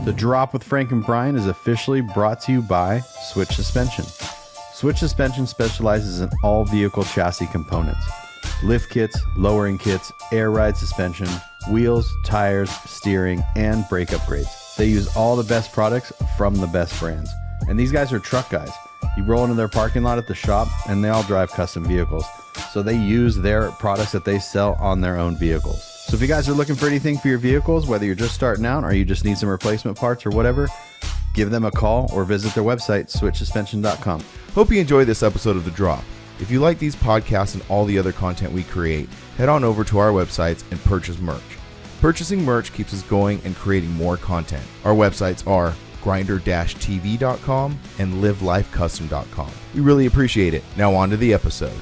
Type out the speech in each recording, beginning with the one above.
The Drop with Frank and Brian is officially brought to you by Switch Suspension. Switch Suspension specializes in all vehicle chassis components. Lift kits, lowering kits, air ride suspension, wheels, tires, steering, and brake upgrades. They use all the best products from the best brands. And these guys are truck guys. You roll into their parking lot at the shop and they all drive custom vehicles. So they use their products that they sell on their own vehicles. So if you guys are looking for anything for your vehicles, whether you're just starting out or you just need some replacement parts or whatever, give them a call or visit their website, switchsuspension.com. Hope you enjoyed this episode of The Drop. If you like these podcasts and all the other content we create, head on over to our websites and purchase merch. Purchasing merch keeps us going and creating more content. Our websites are grinder-tv.com and livelifecustom.com. We really appreciate it. Now on to the episode.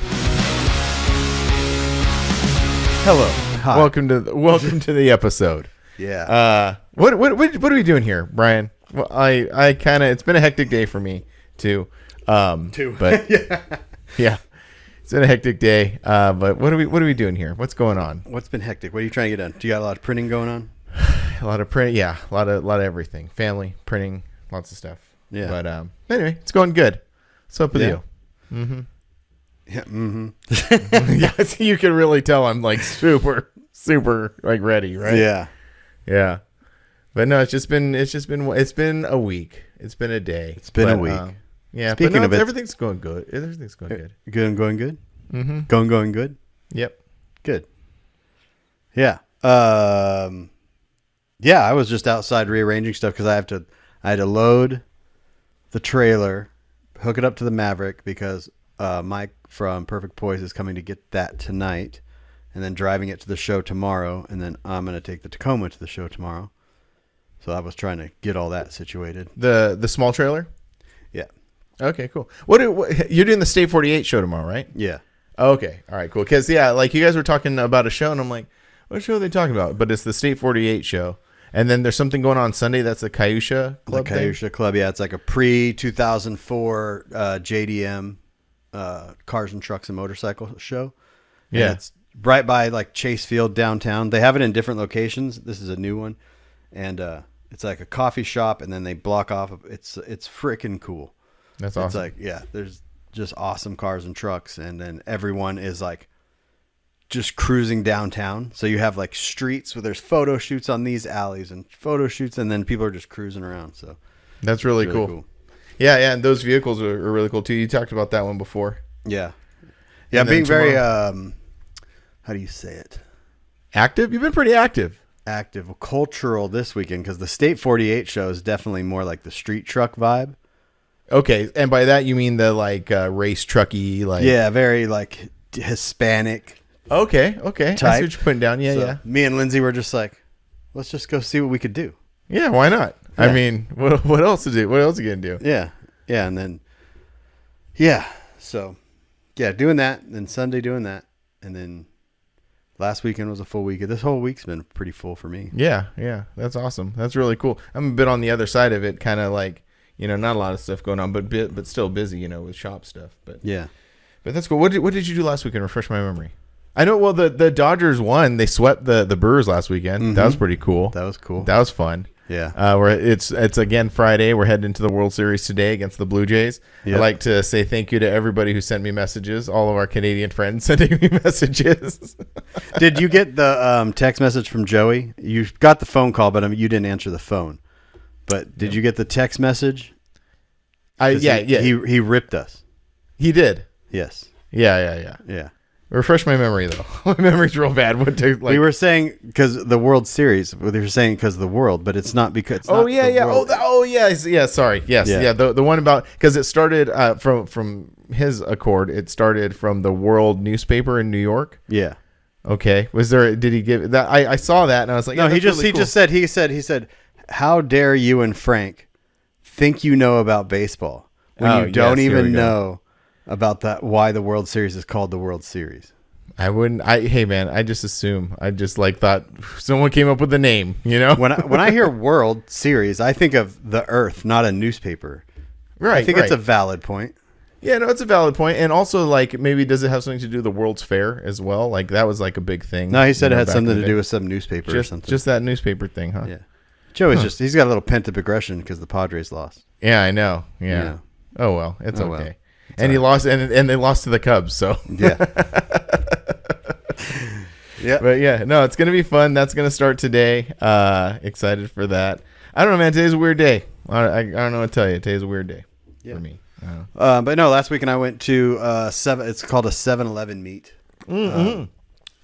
Hello. Hi. Welcome to the episode. Yeah. What are we doing here, Brian? Well, I kind of, it's been a hectic day for me too. But yeah, it's been a hectic day. But what are we doing here? What's going on? What's been hectic? What are you trying to get done? Do you got a lot of printing going on? A lot of print, yeah, a lot of everything. Family, printing, lots of stuff. Yeah. But anyway, it's going good. What's up with Yeah. you? Mm-hmm. Yeah. Mm-hmm. Yeah, so you can really tell I'm like super like ready, right? Yeah. Yeah. But no, it's been a week. It's been a day. It's been a week. Yeah. Speaking but no, of it, everything's going good. Everything's going good. Good and going good. Mm-hmm. Going good. Yep. Good. Yeah. Yeah, I was just outside rearranging stuff because I had to load the trailer, hook it up to the Maverick because Mike from Perfect Poise is coming to get that tonight, and then driving it to the show tomorrow, and then I'm going to take the Tacoma to the show tomorrow. So I was trying to get all that situated. The small trailer? Yeah. Okay, cool. What you're doing the State 48 show tomorrow, right? Yeah. Okay. All right, cool. Because, yeah, like you guys were talking about a show, and I'm like, what show are they talking about? But it's the State 48 show. And then there's something going on Sunday. That's the Cayusha Club. The Cayusha Club, yeah. It's like a pre-2004 JDM cars and trucks and motorcycle show. And yeah. it's right by like Chase Field downtown. They have it in different locations. This is a new one. And it's like a coffee shop, and then they block off. It's freaking cool. That's awesome. It's like, yeah, there's just awesome cars and trucks. And then everyone is like just cruising downtown. So you have like streets where there's photo shoots on these alleys and photo shoots, and then people are just cruising around. So that's really cool. Yeah, and those vehicles are really cool too. You talked about that one before. Yeah. And Being tomorrow, very how do you say it? active. You've been pretty active. Cultural this weekend, because the State 48 show is definitely more like the street truck vibe. Okay, and by that you mean the like race trucky, like Yeah, very like Hispanic. Okay. I see what you're putting down. Yeah, So yeah. Me and Lindsay were just like, let's just go see what we could do. Yeah, why not? Yeah. I mean, what else to do? What else are you gonna do? Yeah, and then so doing that, and then Sunday doing that, and then last weekend was a full week. This whole week's been pretty full for me. Yeah, that's awesome. That's really cool. I'm a bit on the other side of it, kind of like, not a lot of stuff going on, but still busy, with shop stuff. But Yeah. But that's cool. What did you do last weekend? Refresh my memory. I know. Well, the Dodgers won. They swept the Brewers last weekend. Mm-hmm. That was pretty cool. That was cool. That was fun. Yeah. It's again Friday. We're heading into the World Series today against the Blue Jays. Yep. I'd like to say thank you to everybody who sent me messages. All of our Canadian friends sending me messages. Did you get the text message from Joey? You got the phone call, but you didn't answer the phone. But did you get the text message? Yeah. He ripped us. He did. Yes. Yeah. Refresh my memory though. My memory's real bad. We were saying because the World Series. Well, they were saying because of the world, but it's not because. It's not the world. Yeah. Sorry. Yes. Yeah. The one about because it started from his accord. It started from the World newspaper in New York. Yeah. Okay. Did he give that? I saw that and I was like, no. Yeah, He just said, how dare you and Frank think you know about baseball when you don't even know about that, why the World Series is called the World Series. Hey man, I just assume. I just thought someone came up with the name, When I hear World Series, I think of the Earth, not a newspaper. Right. I think it's a valid point. Yeah, no, it's a valid point. And also maybe does it have something to do with the World's Fair as well? Like that was a big thing. No, he said it had something to do with some newspaper or something. Just that newspaper thing, huh? Yeah. Joey's he's got a little pent-up aggression because the Padres lost. Yeah, I know. Yeah. Oh well, it's okay. Well. And he lost, and they lost to the Cubs. So yeah. Yeah. But yeah, no, it's gonna be fun. That's gonna start today. Excited for that. I don't know, man. Today's a weird day. I don't know what to tell you. Today's a weird day for me. But no, last weekend I went to it's called a 7-Eleven meet. Mm-hmm.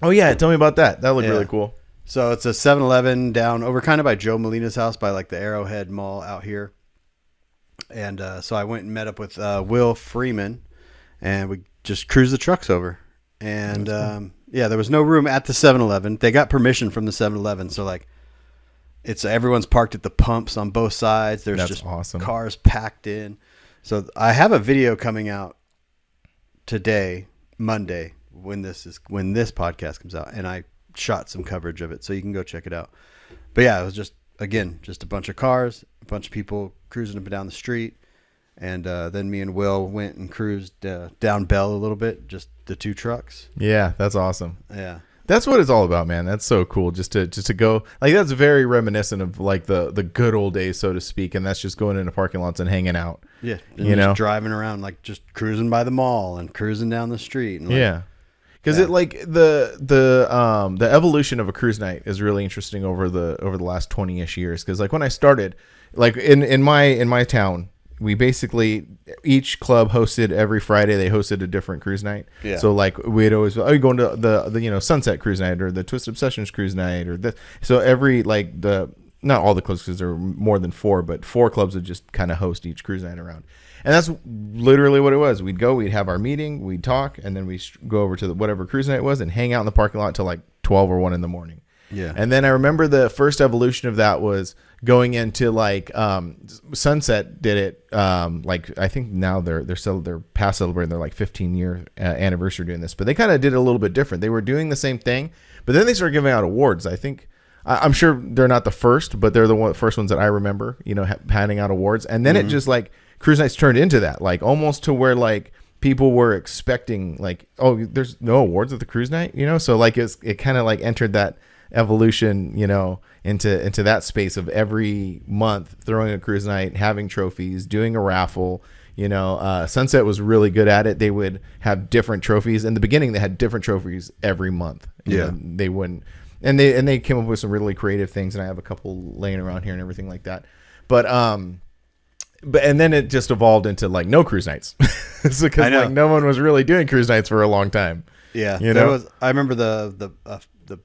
Oh yeah, tell me about that. That looked really cool. So it's a 7-Eleven down over kind of by Joe Molina's house by like the Arrowhead Mall out here. And so I went and met up with Will Freeman, and we just cruised the trucks over. And there was no room at the 7-Eleven. They got permission from the 7-Eleven, so like everyone's parked at the pumps on both sides. There's just awesome cars packed in. So I have a video coming out today, Monday, when this podcast comes out, and I shot some coverage of it, so you can go check it out. But yeah, it was just a bunch of cars, a bunch of people cruising up and down the street, and then me and Will went and cruised down Bell a little bit, just the two trucks. Yeah, that's awesome. Yeah, that's what it's all about, man. That's so cool. Just to go, like, that's very reminiscent of like the good old days, so to speak. And that's just going into parking lots and hanging out. Yeah, and just driving around, like just cruising by the mall and cruising down the street. And yeah. Because it like the evolution of a cruise night is really interesting over the last 20-ish years. Because like when I started, like in my town, we basically each club hosted every Friday. They hosted a different cruise night. Yeah. So like we'd always going to the Sunset Cruise Night or the Twisted Obsessions Cruise Night or this. So every like not all the clubs, because there were more than 4, but 4 clubs would just kind of host each cruise night around. And that's literally what it was. We'd have our meeting, we'd talk, and then we'd go over to whatever cruise night it was and hang out in the parking lot till like 12 or 1 in the morning. Yeah. And then I remember the first evolution of that was going into like Sunset did it. Like I think now they're past celebrating their like 15-year anniversary doing this, but they kind of did it a little bit different. They were doing the same thing, but then they started giving out awards. I think I'm sure they're not the first, but they're the first ones that I remember, handing out awards. And then it just like cruise nights turned into that, like almost to where like people were expecting like, oh, there's no awards at the cruise night, So like it kind of like entered that evolution, into that space of every month throwing a cruise night, having trophies, doing a raffle. Sunset was really good at it. They would have different trophies. In the beginning, they had different trophies every month. They wouldn't. And they came up with some really creative things, and I have a couple laying around here and everything like that. But and then it just evolved into like no cruise nights, because like no one was really doing cruise nights for a long time. Yeah, I remember the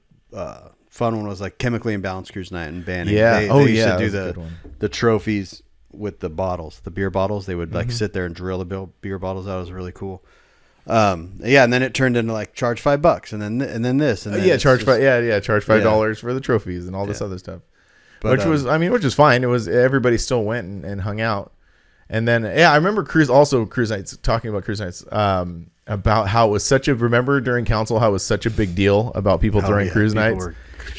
fun one was like Chemically Imbalanced Cruise Night in Banning. Yeah, they used to do the trophies with the bottles, the beer bottles. They would like sit there and drill the beer bottles out. It was really cool. And then it turned into like charge $5, and then this, and then charge $5 for the trophies and all this other stuff, but, which was fine. It was everybody still went and hung out, and then I remember cruise nights, talking about cruise nights, about how it was remember during council how it was such a big deal about people throwing cruise nights.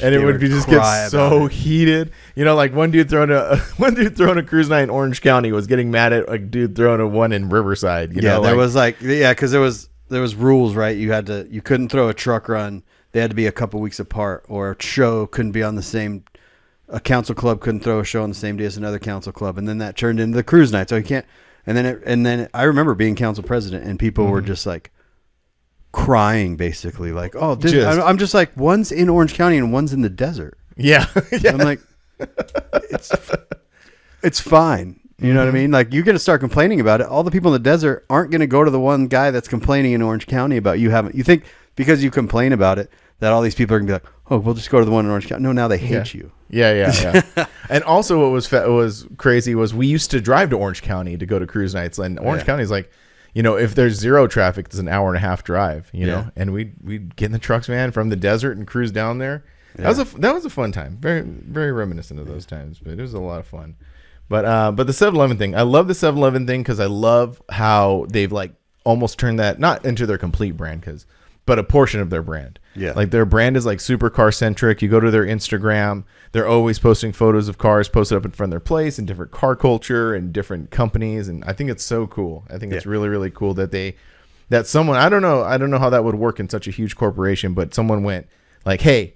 And it would just get so heated, like one dude throwing a cruise night in Orange County was getting mad at a dude throwing a one in Riverside. Because there was rules, right? You couldn't throw a truck run. They had to be a couple weeks apart, or a show couldn't be on the same. A council club couldn't throw a show on the same day as another council club, and then that turned into the cruise night. So you can't. And then I remember being council president, and people were just like crying, basically, like, oh, I'm just like, one's in Orange County and one's in the desert. Yeah. I'm like, it's fine. You know what I mean? Like, you're going to start complaining about it. All the people in the desert aren't going to go to the one guy that's complaining in Orange County about you think because you complain about it that all these people are going to be like, oh, we'll just go to the one in Orange County. No, now they hate you. Yeah. And also what was crazy was we used to drive to Orange County to go to cruise nights, and Orange County is like, if there's zero traffic, it's an hour and a half drive, and we'd get in the trucks, man, from the desert and cruise down there. Yeah. That was a fun time. Very, very reminiscent of those times, but it was a lot of fun. But the 7-Eleven thing, I love the 7-Eleven thing because I love how they've like almost turned that not into their complete brand, but a portion of their brand. Yeah. Like their brand is like super car centric. You go to their Instagram, they're always posting photos of cars posted up in front of their place and different car culture and different companies. And I think it's so cool. I think it's really, really cool that someone, I don't know how that would work in such a huge corporation, but someone went like, hey,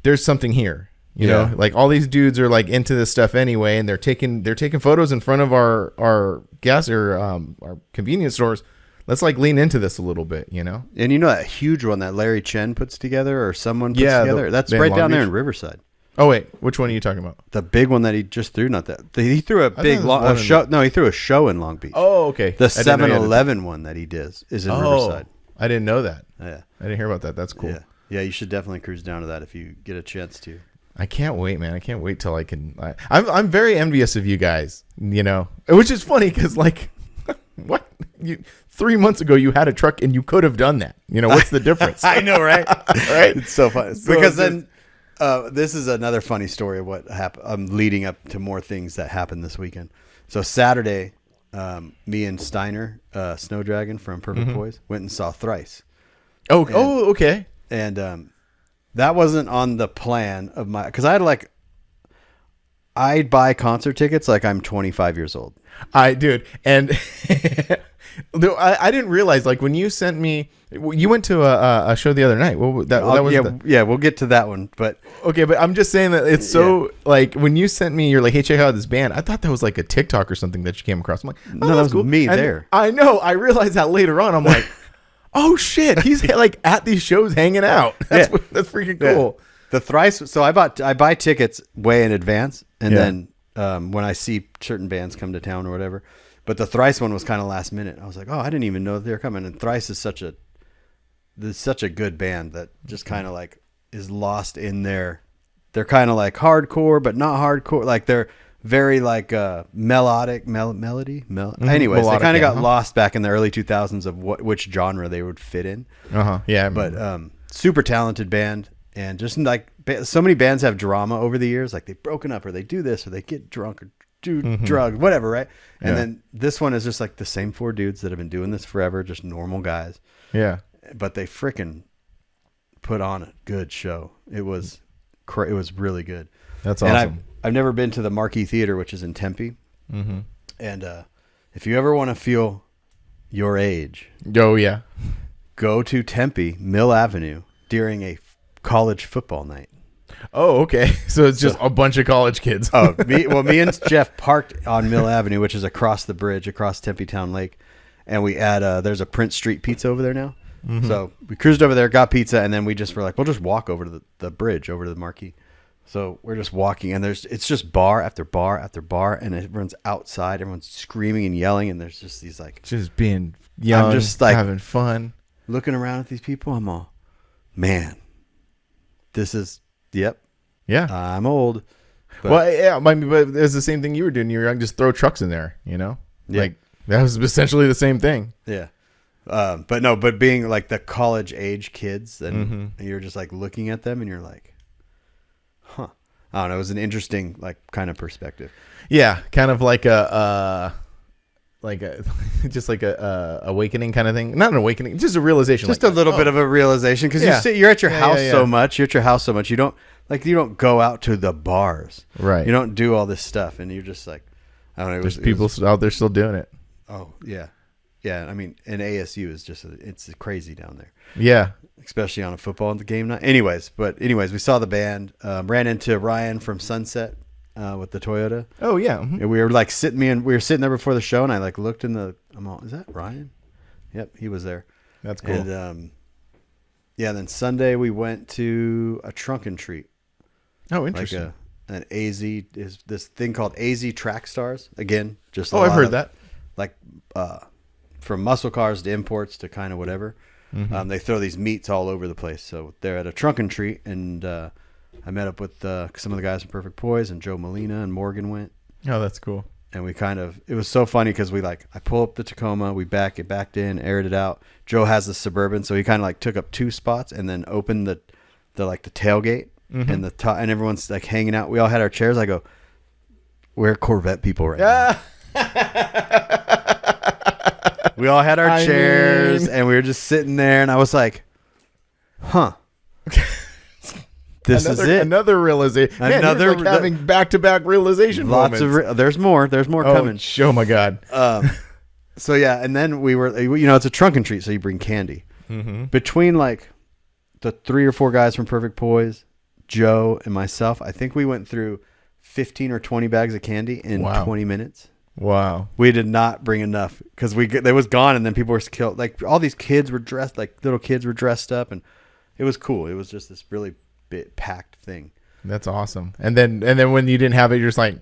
there's something here. You know, like all these dudes are like into this stuff anyway, and they're taking photos in front of our gas or our convenience stores. Let's like lean into this a little bit, you know. And you know that huge one that Larry Chen puts together, or someone puts Yeah, together. That's in right Long down there Beach? in Riverside. Oh wait, which one are you talking about? The big one that he just threw, not that he threw a big there was one in show. No, he threw a show in Long Beach. Oh, okay. The I didn't know you had 7-Eleven one that he does is in Oh, Riverside. I didn't know that. Yeah, I didn't hear about that. That's cool. yeah. You should definitely cruise down to that if you get a chance to. I can't wait, man. I can't wait till I can. I'm very envious of you guys. You know, which is funny because like, what 3 months ago you had a truck and you could have done that. You know, what's the difference? I know, right? Right? It's so funny because then this is another funny story of what happened. I'm leading up to more things that happened this weekend. So Saturday, me and Steiner, Snow Dragon from Perfect Poise, went and saw Thrice. Oh, okay. And that wasn't on the plan of my, because I buy concert tickets like I'm 25 years old. Dude, and I didn't realize, like, when you sent me, you went to a show the other night. Well, that was we'll get to that one. But okay, but I'm just saying that it's so like when you sent me, you're like, hey, check out this band. I thought that was like a TikTok or something that you came across. I'm like, oh, no, that was cool. me And there. I know. I realized that later on. I'm like, oh shit, he's like at these shows hanging out. That's freaking cool. Yeah. The Thrice. So I buy tickets way in advance, and then when I see certain bands come to town or whatever. But the Thrice one was kind of last minute. I was like, oh, I didn't even know that they were coming. And Thrice is such a good band that just kind of like is lost in their. They're kind of like hardcore, but not hardcore. Like they're very like melodic melody. Anyways, Melodic, they kind of got lost back in the early 2000s of which genre they would fit in. Yeah, but super talented band. And just like so many bands have drama over the years, like they've broken up or they do this or they get drunk or do drugs, whatever, right? And then this one is just like the same four dudes that have been doing this forever, just normal guys. Yeah. But they freaking put on a good show. It was really good. That's awesome. And I've never been to the Marquee Theater, which is in Tempe. Mm-hmm. And if you ever want to feel your age, yeah, go to Tempe, Mill Avenue during a college football night. Oh, okay. So it's just a bunch of college kids. Me and Jeff parked on Mill Avenue, which is across the bridge, across Tempe Town Lake. And we had, there's a Prince Street Pizza over there now. Mm-hmm. So we cruised over there, got pizza, and then we just were like, we'll just walk over to the bridge, over to the Marquee. So we're just walking, and it's just bar after bar after bar, and everyone's outside, everyone's screaming and yelling, and there's just these like... Just being young, I'm just like... having fun. Looking around at these people, I'm all, man... This is, yep. Yeah. I'm old. But. Well, yeah, but it's the same thing you were doing. You were young, just throw trucks in there, you know? Yeah. Like, that was essentially the same thing. Yeah. But being like the college age kids, and you're just like looking at them and you're like, huh. I don't know. It was an interesting, like, kind of perspective. Yeah. Kind of like just like a awakening kind of thing. Not an awakening, just a realization. Just like a little bit of a realization, because you're at your house so much. You're at your house so much. You don't go out to the bars. Right. You don't do all this stuff, and you're just like, I don't know. There's people out there still doing it. Oh yeah, yeah. I mean, and ASU is it's crazy down there. Yeah. Especially on a football game night. Anyways, we saw the band. Ran into Ryan from Sunset. With the Toyota. Oh yeah. Mm-hmm. And we were like sitting there before the show, and I like looked in I'm all, is that Ryan? Yep, he was there. That's cool. And then Sunday we went to a trunk and treat. Oh, interesting. Like an AZ is this thing called AZ Track Stars. Again, just I've heard that. Like from muscle cars to imports to kind of whatever. Mm-hmm. They throw these meats all over the place. So they're at a trunk and treat, and I met up with some of the guys from Perfect Poise, and Joe Molina and Morgan went. Oh, that's cool. And it was so funny because I pull up the Tacoma, we backed in, aired it out. Joe has the Suburban, so he kind of like took up two spots and then opened the tailgate and and everyone's like hanging out. We all had our chairs. I go, we're Corvette people right now. We all had our chairs and we were just sitting there, and I was like, huh. This is it. Another realization. Man, you're like having back-to-back realization moments. There's more coming. Oh my God. So yeah, and then we were, it's a trunk and treat, so you bring candy. Mm-hmm. Between like the 3 or 4 guys from Perfect Poise, Joe, and myself, I think we went through 15 or 20 bags of candy in 20 minutes. Wow. We did not bring enough because they was gone, and then people were killed. Like all these kids were dressed, like little kids were dressed up, and it was cool. It was just this really big packed thing. That's awesome. And then when you didn't have it, you're just like,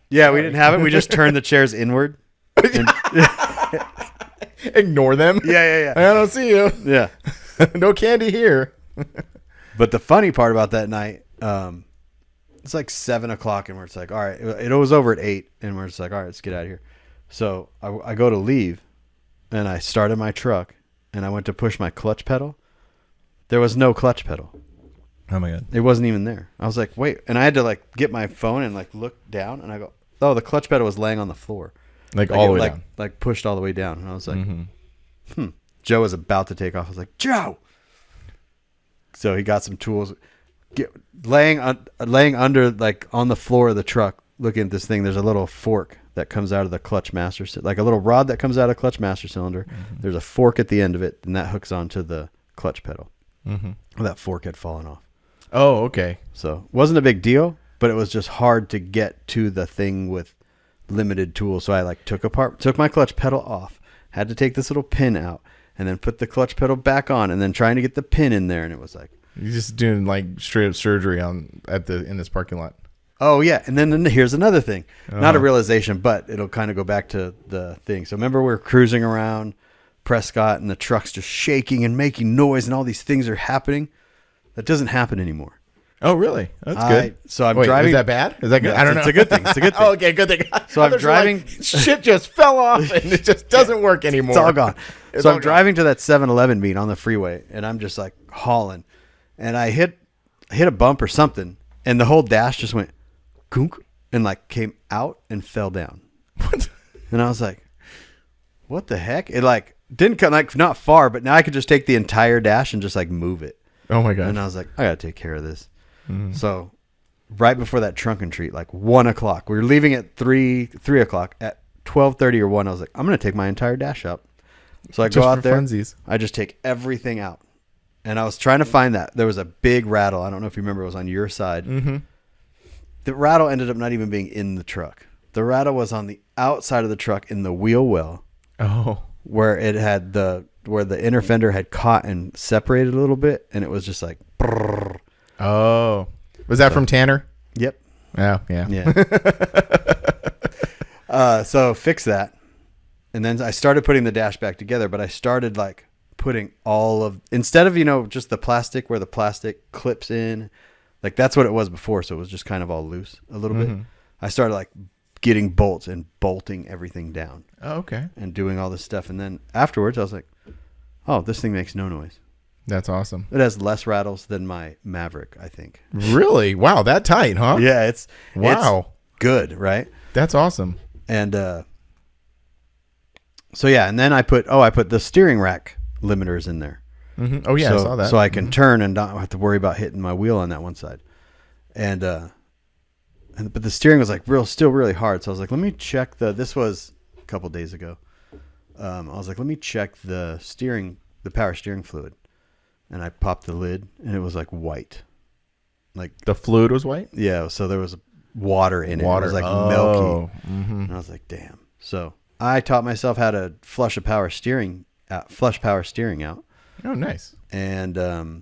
yeah, we didn't have it. We just turned the chairs inward. And ignore them. Yeah. I don't see you. Yeah. No candy here. But the funny part about that night, it's like 7:00, and we're just like, all right. It was over at 8, and we're just like, all right, let's get out of here. So I go to leave, and I started my truck, and I went to push my clutch pedal. There was no clutch pedal. Oh my God. It wasn't even there. I was like, wait. And I had to like get my phone and like look down, and I go, oh, the clutch pedal was laying on the floor. Like all the way down. Like pushed all the way down. And I was like, Joe was about to take off. I was like, Joe. So he got some tools. Laying under, like on the floor of the truck, looking at this thing, there's a little fork that comes out of the clutch master, like a little rod that comes out of clutch master cylinder. There's a fork at the end of it, and that hooks onto the clutch pedal. That fork had fallen off. Oh, okay. So it wasn't a big deal, but it was just hard to get to the thing with limited tools. So I like took my clutch pedal off, had to take this little pin out, and then put the clutch pedal back on, and then trying to get the pin in there. And it was like, you're just doing like straight up surgery in this parking lot. oh yeah. And then here's another thing, not a realization, but it'll kind of go back to the thing. So remember we were cruising around Prescott, and the truck's just shaking and making noise, and all these things are happening. That doesn't happen anymore. Oh, really? That's good. So I'm Wait, driving. Is that bad? Is that good? I don't know. It's a good thing. It's a good thing. Oh, okay, good thing. So I'm driving. Like, shit just fell off, and it just doesn't work anymore. It's all gone. It's So all I'm driving to that 7-Eleven meet on the freeway, and I'm just like hauling, and I hit a bump or something, and the whole dash just went gunk and like came out and fell down. What? And I was like, what the heck? It like didn't come like not far, but now I could just take the entire dash and just like move it. Oh my God. And I was like, I gotta take care of this. So right before that trunk and treat, like 1:00, we were leaving at 3:00. At 12:30 or 1, I was like, I'm gonna take my entire dash out. So I Just go out for there. funsies. I just take everything out, and I was trying to find that there was a big rattle. I don't know if you remember. It was on your side. The rattle ended up not even being in the truck. The rattle was on the outside of the truck in the wheel well. Oh. Where it had where the inner fender had caught and separated a little bit, and it was just like. Brrr. Oh, was that from Tanner? Yep. Oh, yeah. Yeah. So fix that. And then I started putting the dash back together, but I started like putting instead of, just the plastic where the plastic clips in, like that's what it was before. So it was just kind of all loose a little bit. I started like getting bolts and bolting everything down. Oh, okay. And doing all this stuff. And then afterwards I was like, oh, this thing makes no noise. That's awesome. It has less rattles than my Maverick, I think. Really? Wow, that tight, huh? Yeah, it's good, right? That's awesome. And so yeah, and then I put the steering rack limiters in there. Oh yeah, I saw that. So I can turn and not have to worry about hitting my wheel on that one side. But the steering was like still really hard. So I was like, let me check this was a couple days ago. I was like, let me check the power steering fluid. And I popped the lid, and it was like white. Like the fluid was white? Yeah, so there was water in it. It was like milky. And I was like, damn. So I taught myself how to flush power steering out. Oh, nice. And so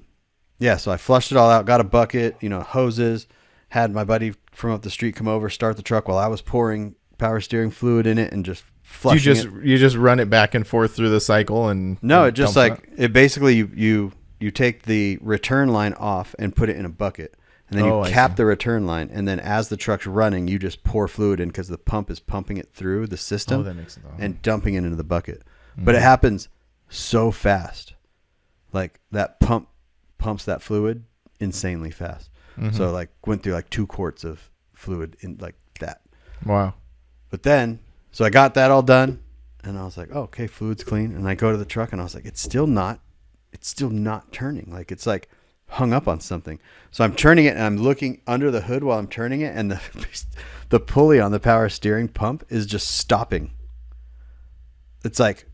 I flushed it all out, got a bucket, hoses, had my buddy from up the street come over, start the truck while I was pouring power steering fluid in it and just flushing it. You just run it back and forth through the cycle and no, it just like it basically you take the return line off and put it in a bucket, and then you cap the return line, and then as the truck's running, you just pour fluid in because the pump is pumping it through the system that makes sense. And dumping it into the bucket. But it happens so fast. Like that pumps that fluid insanely fast. So like went through like 2 quarts of fluid in like that. Wow. But then, so I got that all done, and I was like, oh, okay, fluid's clean. And I go to the truck, and I was like, it's still not turning. Like it's like hung up on something. So I'm turning it, and I'm looking under the hood while I'm turning it, and the pulley on the power steering pump is just stopping. It's like,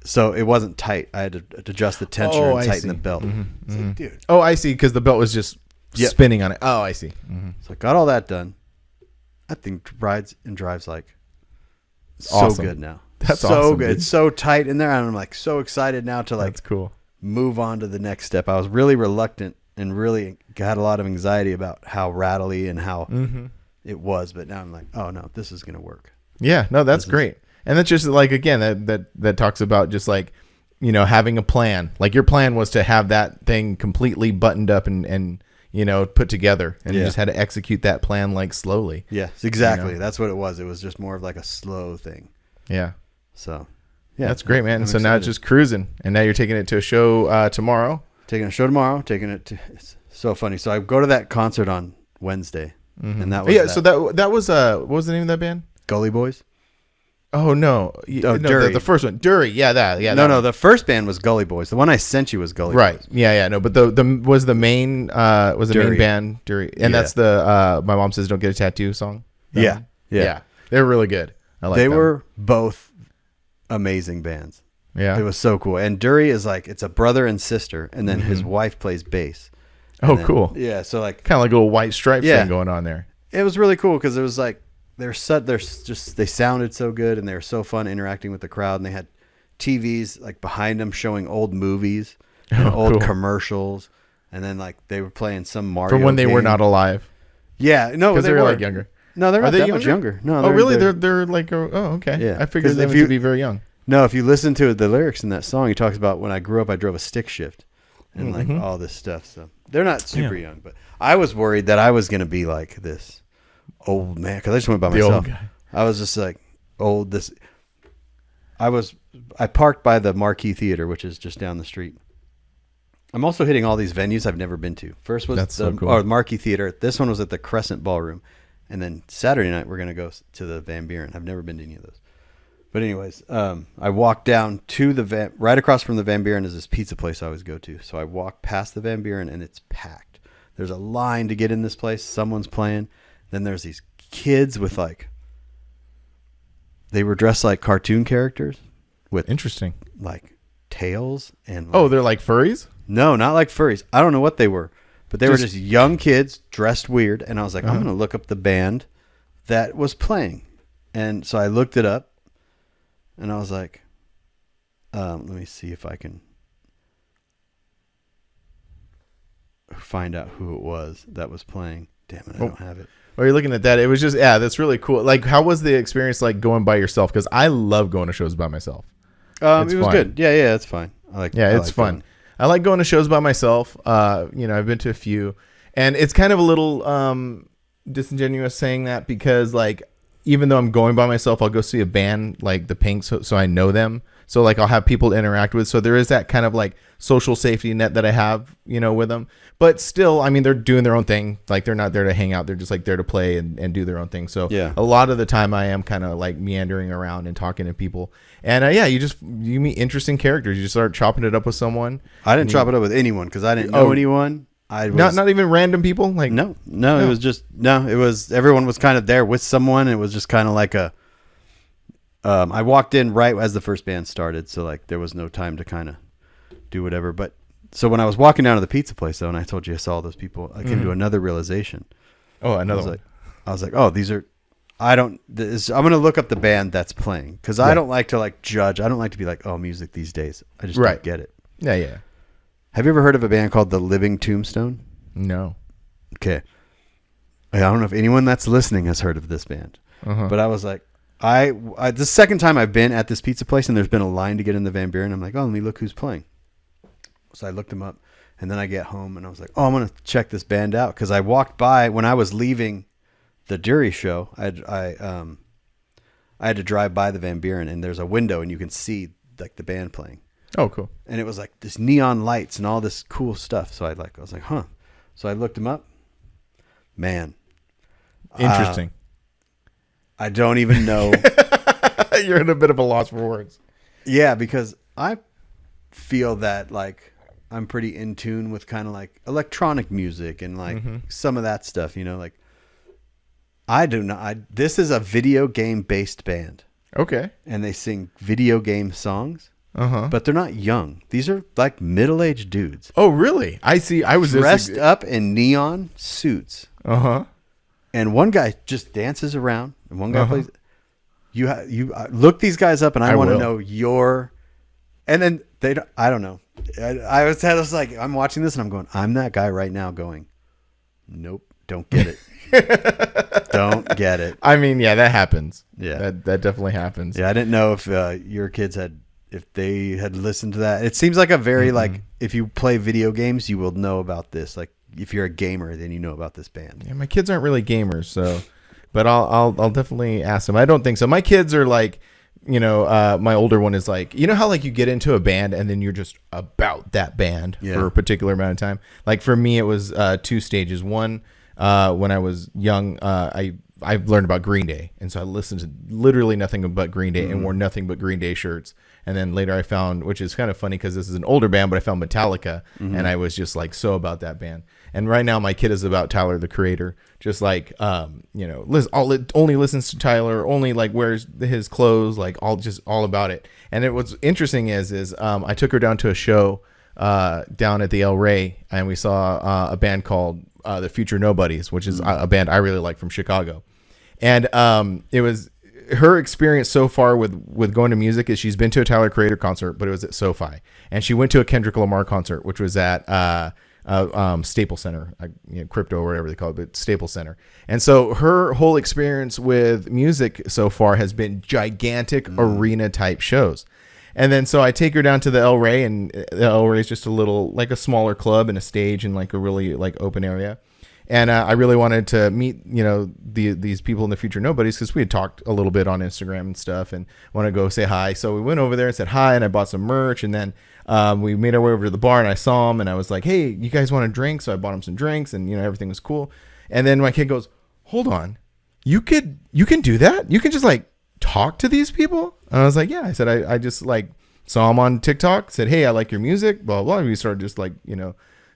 so it wasn't tight. I had to adjust the tensioner and tighten the belt. It's like, dude. Oh, I see. Because the belt was just spinning on it. Oh, I see. Mm-hmm. So I got all that done. That thing rides and drives like so Awesome. good now. That's so awesome, good. dude. It's so tight in there, and I'm like so excited now to like That's cool. move on to the next step. I was really reluctant and really had a lot of anxiety about how rattly and how it was, but now I'm like, oh no, this is gonna work. Yeah, no, that's great. And that's just like, again, that talks about just like, you know, having a plan. Like your plan was to have that thing completely buttoned up and you know, put together, and you just had to execute that plan like slowly. Yes, exactly. You know? That's what it was. It was just more of like a slow thing. Yeah. So, yeah, that's great, man. I'm And so now excited. it's just cruising, and now you're taking it to a show tomorrow. Taking a show tomorrow. It's so funny. So I go to that concert on Wednesday, and that was So that was what was the name of that band? Gully Boys. Oh no, Dury. the first one, Dury. Yeah, No, the first band was Gully Boys. The one I sent you was Gully right. Boys. Yeah, no, but the was the main Dury. main band Dury, and that's the My Mom Says Don't Get a Tattoo song. Yeah. They're really good. I like They them. were both amazing bands. Yeah. It was so cool. And Dury is like, it's a brother and sister, and then his wife plays bass. Oh, And then- cool. Yeah, so like Kind of like a little white stripe Yeah. thing going on there. it was really cool because it was like they sounded so good, and they were so fun interacting with the crowd, and they had TVs like behind them showing old movies and old cool. commercials, and then like they were playing some Mario From when they were game. not alive, Yeah, no, because they they were were like younger. No, they're Are not they that much younger. No, Oh, really? They're like okay. Yeah. I figured 'Cause them if you- to be very young. No, if you listen to the lyrics in that song, he talks about when I grew up, I drove a stick shift and like all this stuff. So they're not super young, but I was worried that I was going to be like this old man because I just went by The myself. old guy. I was just like old. I parked by the Marquee Theater, which is just down the street. I'm also hitting all these venues I've never been to. First was That's the so cool. Marquee Theater. This one was at the Crescent Ballroom. And then Saturday night, we're going to go to the Van Buren. I've never been to any of those. But anyways, I walked down to right across from the Van Buren is this pizza place I always go to. So I walk past the Van Buren and it's packed. There's a line to get in this place. Someone's playing. Then there's these kids with they were dressed like cartoon characters with Interesting. like tails and Oh, they're like furries? no, not like furries. I don't know what they were, but they were just young kids dressed weird. And I was like, I'm going to look up the band that was playing. And so I looked it up and I was like, let me see if I can find out who it was that was playing. Damn it, I don't have it. While you're looking at that, it was just, that's really cool. Like, how was the experience like going by yourself? Because I love going to shows by myself. It was fun. good. Yeah, it's fine. It's fun. I like going to shows by myself. I've been to a few, and it's kind of a little disingenuous saying that because like even though I'm going by myself, I'll go see a band like the Pinks, so I know them. So like I'll have people to interact with. So there is that kind of like social safety net that I have, with them. But still, I mean, they're doing their own thing. Like they're not there to hang out. They're just like there to play and do their own thing. So yeah. A lot of the time I am kind of like meandering around and talking to people. And you meet interesting characters. You just start chopping it up with someone. I didn't chop it up with anyone because I didn't know anyone. I was not even random people. Like no. It was just it was everyone was kind of there with someone. It was just kind of like I walked in right as the first band started, so like there was no time to kind of do whatever. But so when I was walking down to the pizza place though, and I told you I saw those people, I came to another realization. Oh, another one. I was like, oh, these are. I'm gonna look up the band that's playing because I don't like to like judge. I don't like to be like, oh, music these days. I just don't get it. Yeah. Have you ever heard of a band called The Living Tombstone? No. Okay. I don't know if anyone that's listening has heard of this band, but I was like, the second time I've been at this pizza place and there's been a line to get in the Van Buren. I'm like, oh, let me look who's playing. So I looked them up, and then I get home and I was like, oh, I'm gonna check this band out because I walked by when I was leaving the Dury show. I had to drive by the Van Buren, and there's a window and you can see like the band playing. Oh, cool. And it was like this neon lights and all this cool stuff. So I was like, huh. So I looked them up. Man. Interesting. I don't even know. You're in a bit of a loss for words. Yeah, because I feel that like I'm pretty in tune with kind of like electronic music and like some of that stuff, like I do not. This is a video game based band. Okay. And they sing video game songs. but they're not young. These are like middle-aged dudes. Oh, really? I see. I was dressed up in neon suits. And one guy just dances around, and one guy plays. You look these guys up, and I want to know your. And then they don't, I don't know. I was like, I'm watching this, and I'm going, I'm that guy right now going, nope, don't get it. Don't get it. I mean, yeah, that happens. Yeah. That definitely happens. Yeah, I didn't know if your kids if they had listened to that. It seems like a very, like, if you play video games, you will know about this. Like, if you're a gamer, then you know about this band. Yeah, my kids aren't really gamers, so, but I'll definitely ask them. I don't think so. My kids are like, my older one is like, you know how like you get into a band and then you're just about that band for a particular amount of time. Like for me, it was 2 stages. One, when I was young, I learned about Green Day, and so I listened to literally nothing but Green Day and wore nothing but Green Day shirts. And then later I found, which is kind of funny because this is an older band, but I found Metallica, and I was just like so about that band. And right now my kid is about Tyler, the Creator, just like only listens to Tyler, only like wears his clothes, like all about it. And what's interesting is I took her down to a show down at the El Rey, and we saw a band called the Future Nobodies, which is a band I really like from Chicago. And it was her experience so far with going to music is she's been to a Tyler Creator concert, but it was at SoFi, and she went to a Kendrick Lamar concert, which was at Staples Center, Crypto or whatever they call it, but Staples Center. And so her whole experience with music so far has been gigantic arena type shows. And then so I take her down to the El Rey, and the El Rey is just a little, like a smaller club and a stage and like a really like open area. And I really wanted to meet, these people in the Future Nobodies, because we had talked a little bit on Instagram and stuff, and want to go say hi. So we went over there and said hi, and I bought some merch. And then we made our way over to the bar, and I saw them, and I was like, hey, you guys want a drink? So I bought them some drinks, and everything was cool. And then my kid goes, hold on, you can do that? You can just like talk to these people? And I was like, yeah. I said, I just like saw them on TikTok, said, hey, I like your music, blah, blah, blah. And we started just like,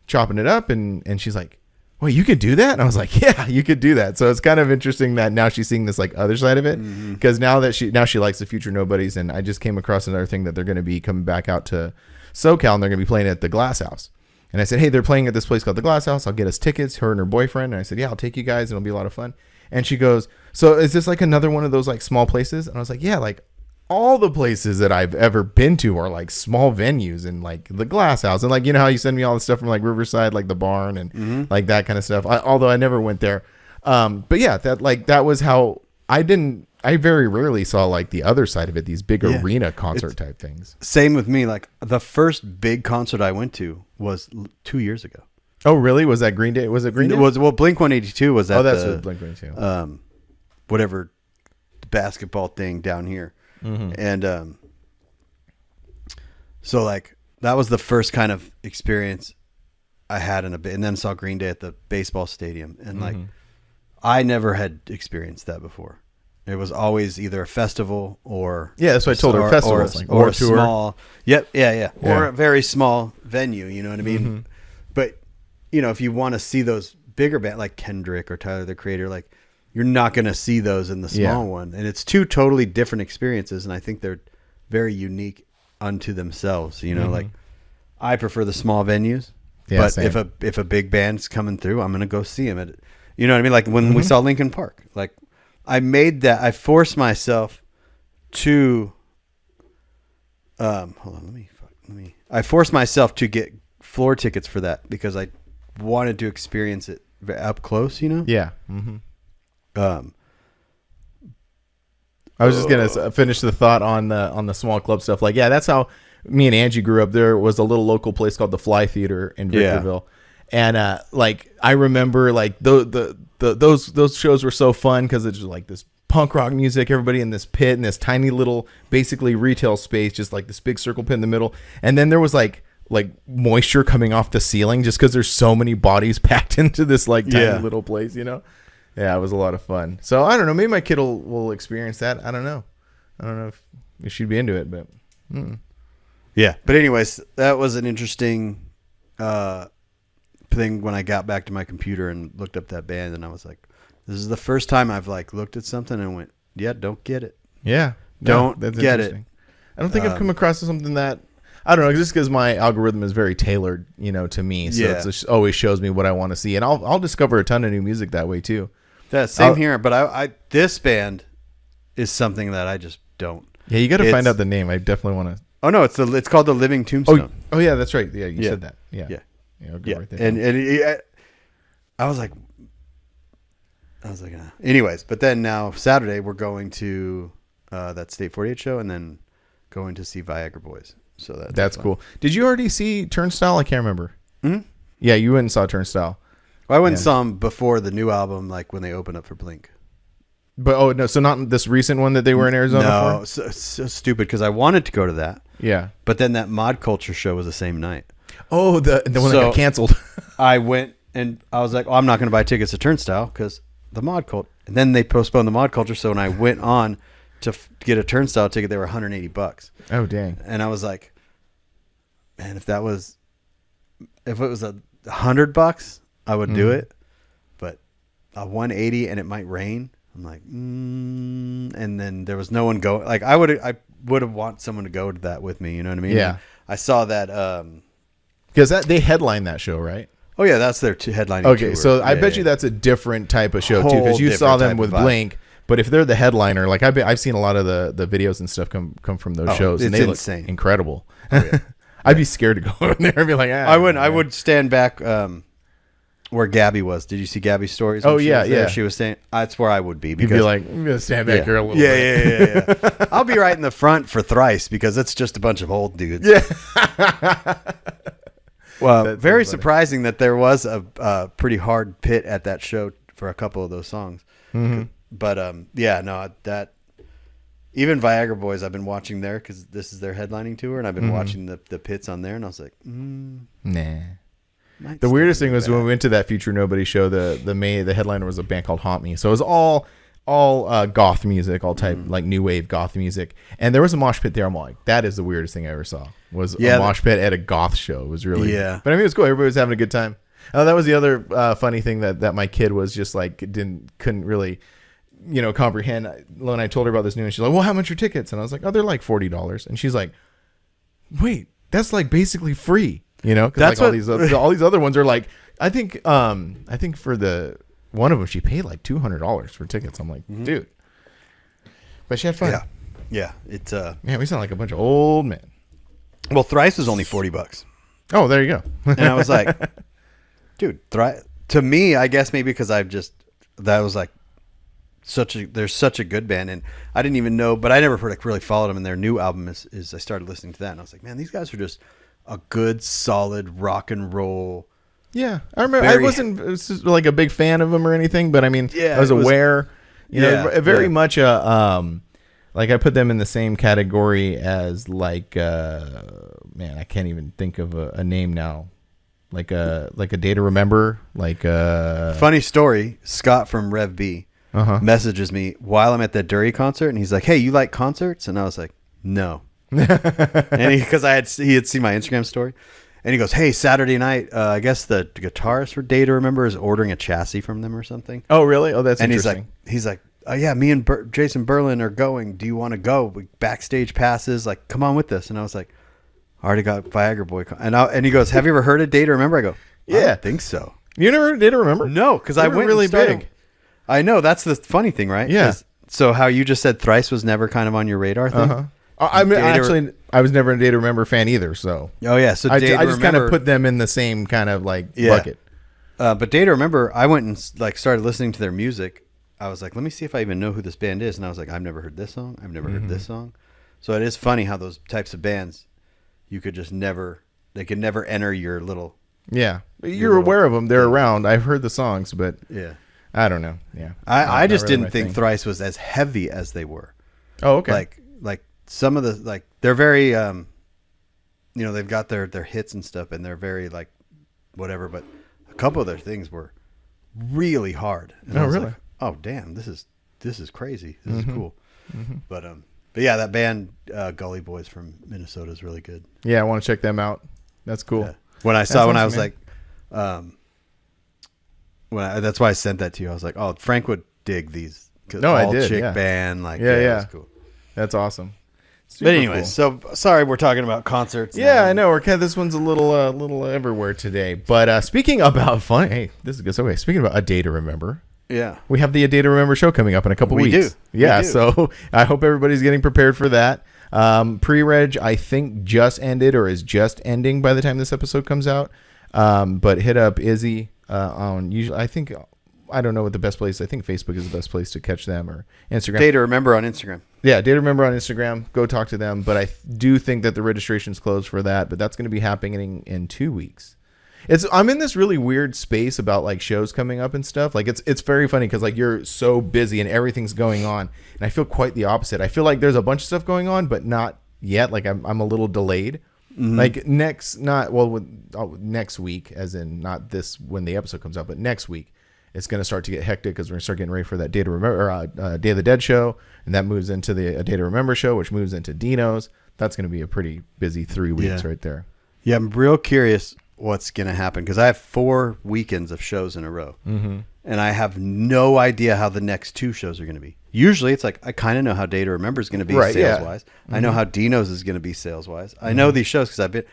chopping it up. And she's like, wait, you could do that? And I was like, yeah, you could do that. So it's kind of interesting that now she's seeing this like other side of it, because now she likes the Future Nobodies. And I just came across another thing that they're going to be coming back out to SoCal, and they're going to be playing at the Glass House. And I said, hey, they're playing at this place called the Glass House. I'll get us tickets, her and her boyfriend. And I said, yeah, I'll take you guys. It'll be a lot of fun. And she goes, so is this like another one of those like small places? And I was like, yeah, like all the places that I've ever been to are like small venues, and like the Glass House, and like, how you send me all the stuff from like Riverside, like the barn and like that kind of stuff. Although I never went there. But yeah, that was how I very rarely saw like the other side of it, these big arena concert type things. Same with me. Like the first big concert I went to was 2 years ago. Oh, really? Was that Green Day? Was it Green Day? Well, Blink-182 was at Blink-182. Whatever basketball thing down here. And so like that was the first kind of experience I had and then saw Green Day at the baseball stadium, and like I never had experienced that before. It was always either a festival or that's what I told her, festivals or a tour. Small or a very small venue, you know what I mean? But if you want to see those bigger bands like Kendrick or Tyler the Creator, like you're not going to see those in the small one. And it's two totally different experiences. And I think they're very unique unto themselves. Like I prefer the small venues, but same. if a big band's coming through, I'm going to go see them you know what I mean? Like when we saw Linkin Park, like I forced myself to, I forced myself to get floor tickets for that because I wanted to experience it up close, Yeah. I was just gonna finish the thought on the small club stuff. Like, yeah, that's how me and Angie grew up. There was a little local place called the Fly Theater in Victorville, and like I remember like those shows were so fun because it's just like this punk rock music, everybody in this pit in this tiny little basically retail space, just like this big circle pit in the middle, and then there was like moisture coming off the ceiling just because there's so many bodies packed into this like tiny little place, Yeah, it was a lot of fun. So I don't know. Maybe my kid will experience that. I don't know if she'd be into it, but yeah. But anyways, that was an interesting thing when I got back to my computer and looked up that band, and I was like, this is the first time I've like looked at something and went, yeah, don't get it. Yeah, don't get it. I don't think I've come across something that, I don't know, just because my algorithm is very tailored, to me. So it just always shows me what I want to see. And I'll discover a ton of new music that way too. Yeah, same here. But I this band is something that I just don't. Yeah, you got to find out the name. I definitely want to. Oh no, it's called the Living Tombstone. Oh yeah, that's right. Yeah, you said that. Yeah. I'll go right there. And I was like, anyways. But then now Saturday we're going to that State 48 show, and then going to see Viagra Boys. So that's cool. Did you already see Turnstile? I can't remember. Mm-hmm. Yeah, you went and saw Turnstile. Well, I went and saw them before the new album, like when they opened up for Blink. But no, so not this recent one that they were in Arizona no, for? so stupid because I wanted to go to that. Yeah. But then that Mod Culture show was the same night. Oh, the one that got canceled. I went and I was like, I'm not going to buy tickets to Turnstile because the Mod Culture. And then they postponed the Mod Culture. So when I went on to get a Turnstile ticket, they were $180. Oh, dang. And I was like, man, if it was $100, I would do it. But a 180 and it might rain. I'm like, and then there was no one going. Like I would have want someone to go to that with me. You know what I mean? Yeah. And I saw that because they headline that show, right? Oh yeah, that's their headlining. Okay, tour. so I bet you that's a different type of show too, because you saw them with Blink. But if they're the headliner, like I've seen a lot of the videos and stuff come from those shows, and they insane. Look incredible. Oh, yeah. I'd be scared to go in there and be like, I wouldn't. I would stand back where Gabby was. Did you see Gabby's stories? Oh yeah, yeah. She was saying that's where I would be. Because, you'd be like, I'm gonna stand back here a little bit. Yeah. I'll be right in the front for Thrice because it's just a bunch of old dudes. Yeah. Well, that's very surprising that there was a pretty hard pit at that show for a couple of those songs. Mm-hmm. But that even Viagra Boys, I've been watching there because this is their headlining tour, and I've been watching the pits on there, and I was like, nah. The weirdest thing was when we went to that Future Nobody show. The headliner was a band called Haunt Me, so it was all goth music, all type like new wave goth music, and there was a mosh pit there. I'm like, that is the weirdest thing I ever saw. Was a mosh pit at a goth show. It was really but I mean it was cool. Everybody was having a good time. That was the other funny thing that my kid was just like couldn't really comprehend. When I told her about this news, and she's like, well, how much are tickets? And I was like, oh, they're like $40. And she's like, wait, that's like basically free. Because like all these other ones are like, I think for the one of them she paid like $200 for tickets. I'm like, dude, but she had fun. Yeah. It's man, we sound like a bunch of old men. Well, Thrice was only $40. Oh, there you go. And I was like, dude, Thrice. To me, I guess maybe because that was like they're such a good band, and I didn't even know, but I never really followed them. And their new album is I started listening to that, and I was like, man, these guys are just a good, solid rock and roll. Yeah, I remember. I wasn't like a big fan of them or anything, but I mean, I was aware. Very much like I put them in the same category as like man, I can't even think of a name now. Like a Day to Remember. Like funny story. Scott from Rev B messages me while I'm at that Dury concert, and he's like, "Hey, you like concerts?" And I was like, "No." And because he had seen my Instagram story, and he goes, "Hey, Saturday night, I guess the guitarist for Day to Remember is ordering a chassis from them or something." Oh, really? Oh, that's interesting. And he's like, "Oh yeah, me and Jason Berlin are going. Do you want to go? Backstage passes. Like, come on with us." And I was like, "I already got Viagra Boy." And he goes, "Have you ever heard of Day to Remember?" I go, "Yeah, I don't think so." You never heard Day to Remember? No, because I went really big. I know, that's the funny thing, right? Yeah. So how you just said Thrice was never kind of on your radar thing? I mean, I was never a Day to Remember fan either. So oh yeah, so I just kind of put them in the same kind of like bucket. But Day to Remember, I went and like started listening to their music. I was like, let me see if I even know who this band is, and I was like, I've never heard this song. I've never heard this song. So it is funny how those types of bands, you could just never. They could never enter your little. Yeah, you're aware of them. They're around. I've heard the songs, but I don't know. Yeah, I just didn't think Thrice was as heavy as they were. Oh, okay. Like some of the they're very they've got their hits and stuff, and they're very like whatever. But a couple of their things were really hard. And oh, really? Like, oh, damn! This is crazy. This is cool. But yeah, that band Gully Boys from Minnesota is really good. Yeah, I want to check them out. That's cool. Yeah. I was like, that's why I sent that to you. I was like, oh, Frank would dig these. No, I did. Chick band, like yeah. That's cool. That's awesome. Super But anyway, cool. so sorry we're talking about concerts. Yeah, now. I know. This one's a little everywhere today. But speaking about fun, hey, this is good. So, speaking about a day to remember, Yeah. we have the A Day to Remember show coming up in a couple We weeks. do. Yeah, We do. so I hope everybody's getting prepared for that. Pre-reg, I think, just ended or is just ending by the time this episode comes out. But hit up Izzy on usually. I don't know what the best place. I think Facebook is the best place to catch them, or Instagram. Day to remember on Instagram. Yeah, Day to Remember on Instagram. Go talk to them. But I do think that the registration's closed for that. But that's going to be happening in 2 weeks. I'm in this really weird space about like shows coming up and stuff. Like it's very funny because like you're so busy and everything's going on, and I feel quite the opposite. I feel like there's a bunch of stuff going on, but not yet. Like I'm a little delayed. Mm-hmm. Like next week, as in not this when the episode comes out, but next week. It's going to start to get hectic because we're going to start getting ready for that Day to Remember, or Day of the Dead show, and that moves into the Day to Remember show, which moves into Dino's. That's going to be a pretty busy 3 weeks right there. Yeah, I'm real curious what's going to happen because I have 4 weekends of shows in a row, and I have no idea how the next 2 shows are going to be. Usually, it's like I kind of know how Day to Remember is going to be sales wise. I know how Dino's is going to be sales wise. I know these shows because I've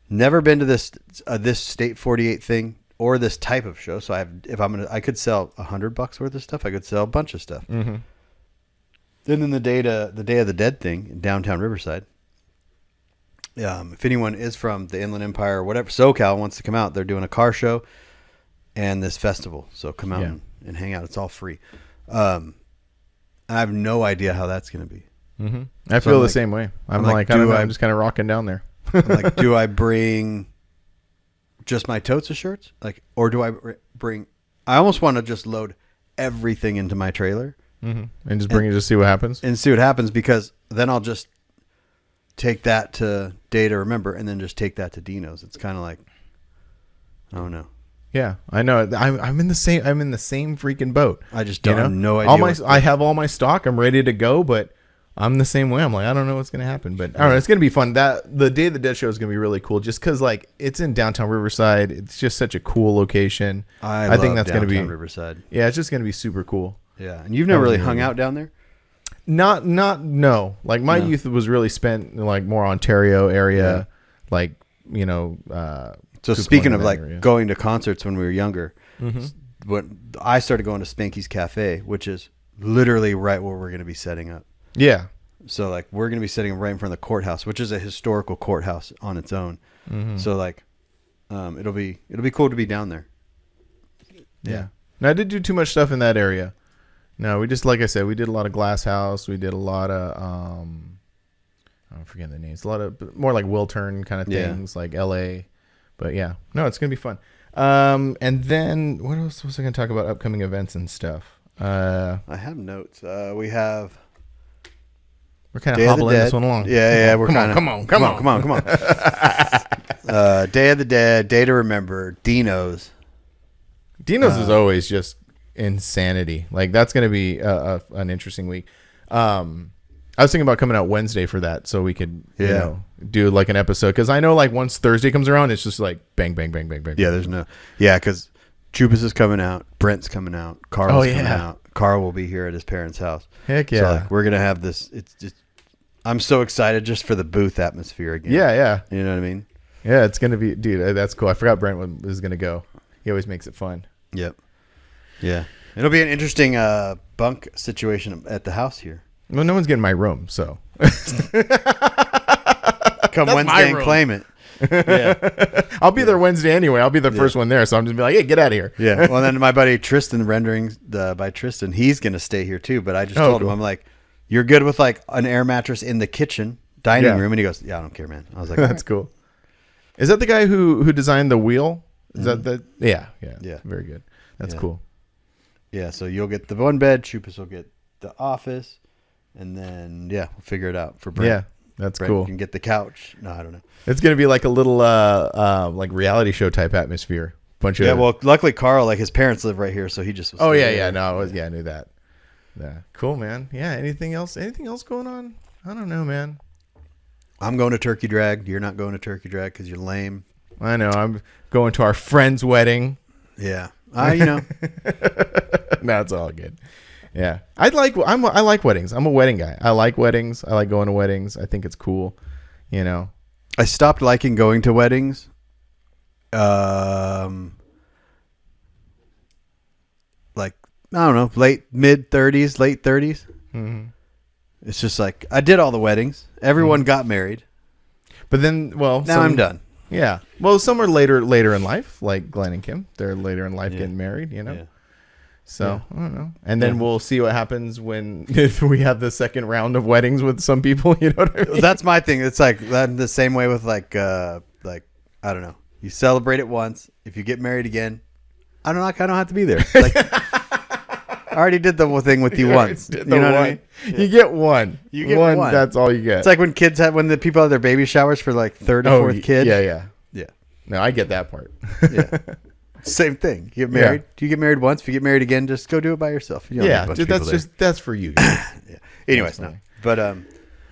never been to this State 48 thing. Or this type of show. So I could sell $100 worth of stuff. I could sell a bunch of stuff. Mm-hmm. Then the Day of the Dead thing in downtown Riverside. If anyone is from the Inland Empire or whatever, SoCal wants to come out, they're doing a car show and this festival. So come out and hang out. It's all free. I have no idea how that's going to be. Mm-hmm. I feel the same way. I'm just kind of rocking down there. I'm like, do I bring just my totes of shirts, or do I bring? I almost want to just load everything into my trailer and just bring it to see what happens. And see what happens, because then I'll just take that to Day to Remember, and then just take that to Dino's. It's kind of like, I don't know. Yeah, I know. I'm in the same. I'm in the same freaking boat. I just don't have no idea. I have all my stock. I'm ready to go, but I'm the same way. I'm like, I don't know what's going to happen, but I don't know. It's going to be fun. The Day of the Dead show is going to be really cool just because, like, it's in downtown Riverside. It's just such a cool location. I think that's going to be Riverside. Yeah, it's just going to be super cool. Yeah. And you've never really hung out down there? No. Like, my youth was really spent, like, more Ontario area, like, you know. So speaking of, like, area. Going to concerts when we were younger, when I started going to Spanky's Cafe, which is literally right where we're going to be setting up. Yeah. So like we're going to be sitting right in front of the courthouse, which is a historical courthouse on its own. So like, it'll be cool to be down there. Yeah. Now, I did do too much stuff in that area. No, we just, like I said, we did a lot of Glass House. We did a lot of, I'm forgetting the names. A lot of more like Wiltern kind of things, like LA. But yeah, no, it's going to be fun. And then what else was I going to talk about? Upcoming events and stuff. I have notes. We have. We're kind of hobbling this one along. Yeah. We're kind of. Come on. Day of the Dead, Day to Remember, Dino's. Dino's is always just insanity. Like, that's going to be an interesting week. I was thinking about coming out Wednesday for that, so we could, you know, do like an episode. Because I know, like, once Thursday comes around, it's just like bang, bang, bang, bang, bang. Yeah, because Chupas is coming out, Brent's coming out, Carl's coming out. Carl will be here at his parents' house. Heck yeah! So, like, we're gonna have this. It's just, I'm so excited just for the booth atmosphere again. Yeah. You know what I mean? Yeah, it's gonna be, dude. That's cool. I forgot Brent was gonna go. He always makes it fun. Yep. Yeah, it'll be an interesting bunk situation at the house here. Well, no one's getting my room, so come Wednesday and claim it. Yeah, I'll be there Wednesday anyway. I'll be the first one there, so I'm just be like, hey, get out of here. Yeah. Well, then my buddy Tristan, renderings by Tristan, he's gonna stay here too. But I just told him, I'm like, you're good with like an air mattress in the kitchen dining room, and he goes, yeah, I don't care, man. I was like, that's cool. Is that the guy who designed the wheel? Is that the? Yeah. Very good. That's cool. Yeah. So you'll get the one bed. Chupas will get the office, and then we'll figure it out for Brent. Yeah, that's Brent cool. Can get the couch. No, I don't know. It's gonna be like a little like reality show type atmosphere. Well, luckily Carl, like his parents live right here, so he just was. Oh yeah. No, I knew that. Yeah, cool, man. Yeah. Anything else going on? I don't know, man. I'm going to Turkey Drag. You're not going to Turkey Drag because you're lame. I know. I'm going to our friend's wedding. Yeah. You know. No, it's all good. Yeah. I like weddings. I'm a wedding guy. I like weddings. I like going to weddings. I think it's cool. You know. I stopped liking going to weddings. Like, I don't know, late 30s. Mm-hmm. It's just like I did all the weddings. Everyone got married. But then, now I'm done. Yeah. Well, some are later in life, like Glenn and Kim. They're later in life getting married, you know. Yeah. So I don't know. And then we'll see what happens if we have the second round of weddings with some people. You know what I mean? That's my thing. It's like that the same way with like I don't know. You celebrate it once. If you get married again, I don't have to be there. Like, I already did the whole thing with you once. You know what I mean? Yeah. You get one. You get one. That's all you get. It's like when the people have their baby showers for like third or fourth kid. Yeah. Yeah. No, I get that part. Yeah. Same thing. You get married. Yeah. You get married once. If you get married again, just go do it by yourself. You don't need a bunch of people that's for you. Yeah. Anyways, no. But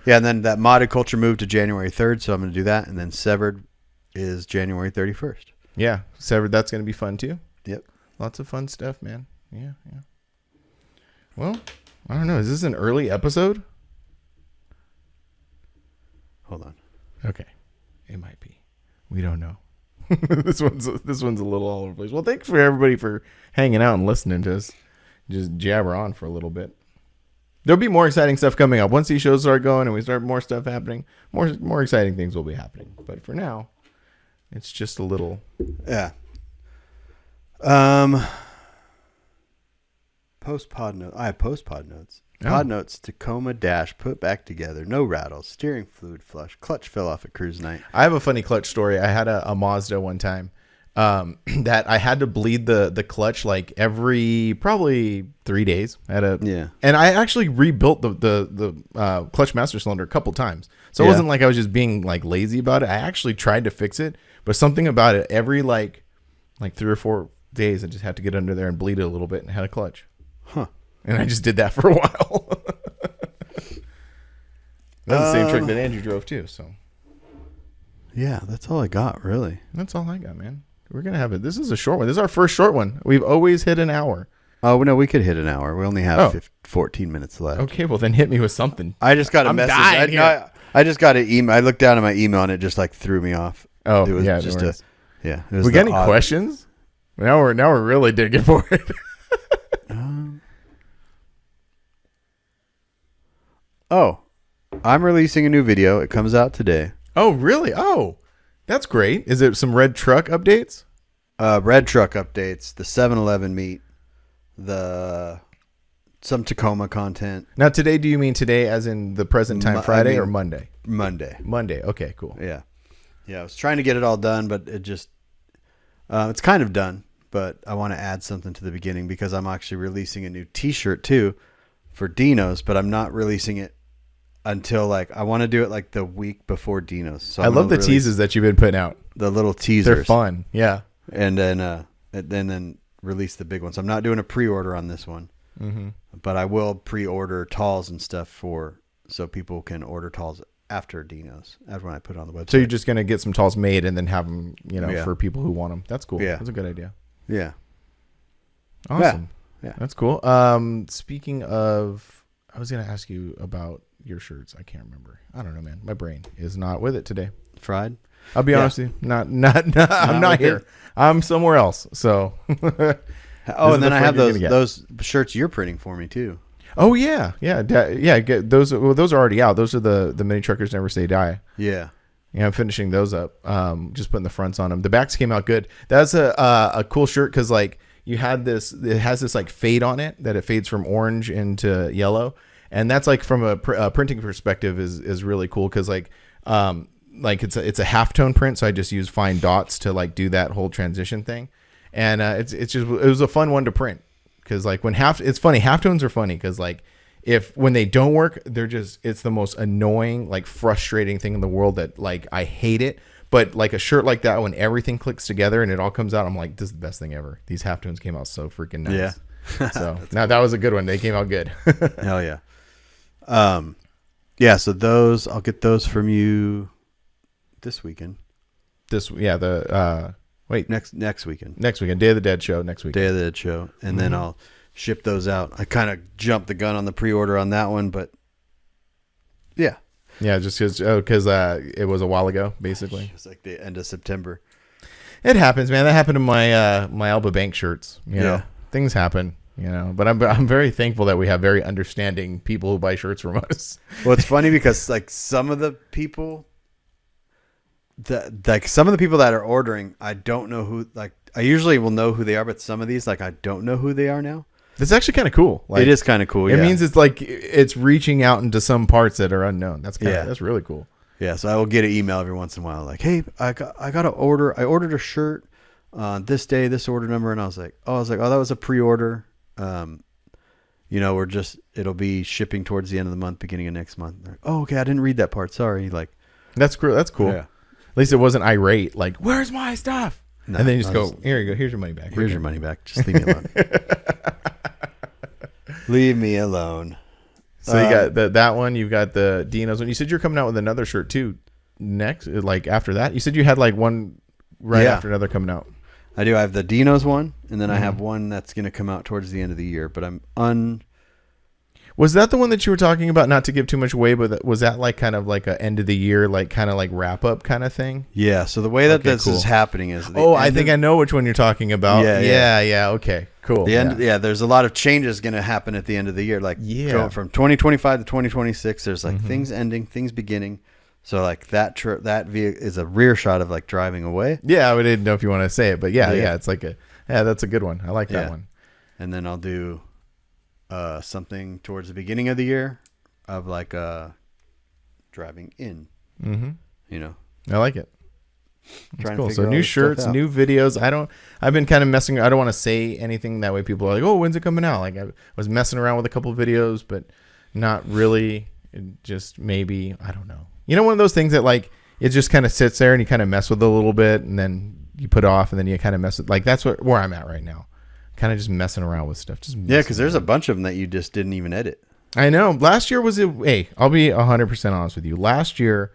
yeah, and then that modded culture moved to January 3rd, so I'm going to do that, and then severed is January 31st. Yeah, severed. That's going to be fun too. Yep. Lots of fun stuff, man. Yeah. Well, I don't know. Is this an early episode? Hold on. Okay, it might be. We don't know. This one's a little all over the place. Well, thanks for everybody for hanging out and listening to us just jabber on for a little bit. There'll be more exciting stuff coming up once these shows start going and we start more stuff happening. More exciting things will be happening. But for now, it's just a little. Yeah. Post pod note. I have post pod notes. Pod notes: Tacoma dash put back together, no rattles, steering fluid flush, clutch fell off at cruise night. I have a funny clutch story. I had a Mazda one time that I had to bleed the clutch like every probably 3 days. And I actually rebuilt the clutch master cylinder a couple times. So it wasn't like I was just being like lazy about it. I actually tried to fix it, but something about it every like 3 or 4 days I just had to get under there and bleed it a little bit and had a clutch. Huh. And I just did that for a while. That's the same trick that Andrew drove too. So yeah, that's all I got really. That's all I got, man. We're gonna have it. This is a short one. This is our first short one. We've always hit an hour. Oh no, we could hit an hour. We only have 14 minutes left. Okay, well then hit me with something. I just got a message. I just got an email. I looked down at my email and it just like threw me off. Oh, it was yeah, just It was we got any questions? Now we're really digging for it. I'm releasing a new video. It comes out today. Oh, really? Oh, that's great. Is it some red truck updates? Red truck updates, the 7-Eleven meet, some Tacoma content. Now, today, do you mean today as in the present time, Friday or Monday? Monday. Monday. Okay, cool. Yeah. I was trying to get it all done, but it just, it's kind of done, but I want to add something to the beginning because I'm actually releasing a new t-shirt too for Dino's, but I'm not releasing it until I want to do it like the week before Dino's. So I love the teases that you've been putting out. The little teasers. They're fun. Yeah. And then release the big ones. I'm not doing a pre-order on this one, but I will pre-order talls and stuff so people can order talls after Dino's, after when I put it on the website. So you're just going to get some talls made and then have them, for people who want them. That's cool. Yeah. That's a good idea. Yeah. Awesome. Yeah. That's cool. Speaking of, I was going to ask you about your shirts. I can't remember. I don't know, man. My brain is not with it today. Fried. I'll be honest with you. I'm not here. It. I'm somewhere else. So. And then I have those shirts you're printing for me too. Oh yeah. Get those. Well, those are already out. Those are the Mini Truckers Never Say Die. Yeah. Yeah, I'm finishing those up. Just putting the fronts on them. The backs came out good. That's a cool shirt because you had this. It has this fade on it that it fades from orange into yellow, and that's from a printing perspective is really cool because it's a halftone print, so I just use fine dots to do that whole transition thing, and it was a fun one to print because it's funny, halftones are funny because when they don't work, it's the most annoying, frustrating thing in the world that I hate it. But a shirt like that, when everything clicks together and it all comes out, I'm like, this is the best thing ever. These halftones came out so freaking nice. Yeah. So now that was a good one. They came out good. Hell yeah. Yeah. So those, I'll get those from you this weekend. Next weekend. Next weekend. Day of the Dead show next weekend. Day of the Dead show. And then I'll ship those out. I kind of jumped the gun on the pre-order on that one, but yeah. Yeah, just because it was a while ago, basically. It was like the end of September. It happens, man. That happened to my Alba Bank shirts. You know, things happen. You know, but I'm very thankful that we have very understanding people who buy shirts from us. Well, it's funny because like some of the people that are ordering, I don't know who. Like I usually will know who they are, but some of these, like I don't know who they are now. It's actually kind of cool. Like, it is kind of cool. It means it's like it's reaching out into some parts that are unknown. That's that's really cool. Yeah. So I will get an email every once in a while, like, "Hey, I got an order. I ordered a shirt this day, this order number," and I was like, "Oh, that was a pre-order. You know, it'll be shipping towards the end of the month, beginning of next month." Like, "Oh, okay. I didn't read that part. Sorry." Like, that's cool. That's cool. Yeah. At least it wasn't irate. Like, "Where's my stuff?" No, and then you just go, "Here you go. Here's your money back. Here's your money back. Just leave me alone." Leave me alone. So you got that one. You've got the Dino's one. You said you're coming out with another shirt too. Next, like after that, you said you had like one after another coming out. I do. I have the Dino's one, and then I have one that's going to come out towards the end of the year. But Was that the one that you were talking about? Not to give too much away, but was that like kind of like a end of the year, like kind of like wrap up kind of thing? Yeah. So the way that this is happening is, I think I know which one you're talking about. Yeah. Okay. Cool. There's a lot of changes going to happen at the end of the year. Like going from 2025 to 2026, there's like things ending, things beginning. So like that is a rear shot of like driving away. Yeah, I didn't know if you want to say it, but yeah, it's like that's a good one. I like that one. And then I'll do something towards the beginning of the year of like driving in. You know, I like it. That's cool. So new shirts, new videos. I've been kind of messing. I don't want to say anything that way. People are like, "Oh, when's it coming out?" Like I was messing around with a couple of videos, but not really. Just maybe, I don't know. You know, one of those things that like it just kind of sits there and you kind of mess with it a little bit, and then you put it off, and then you kind of mess with. Like that's where I'm at right now. Kind of just messing around with stuff. Because there's a bunch of them that you just didn't even edit. I know. Last year was Hey, I'll be 100% honest with you. Last year.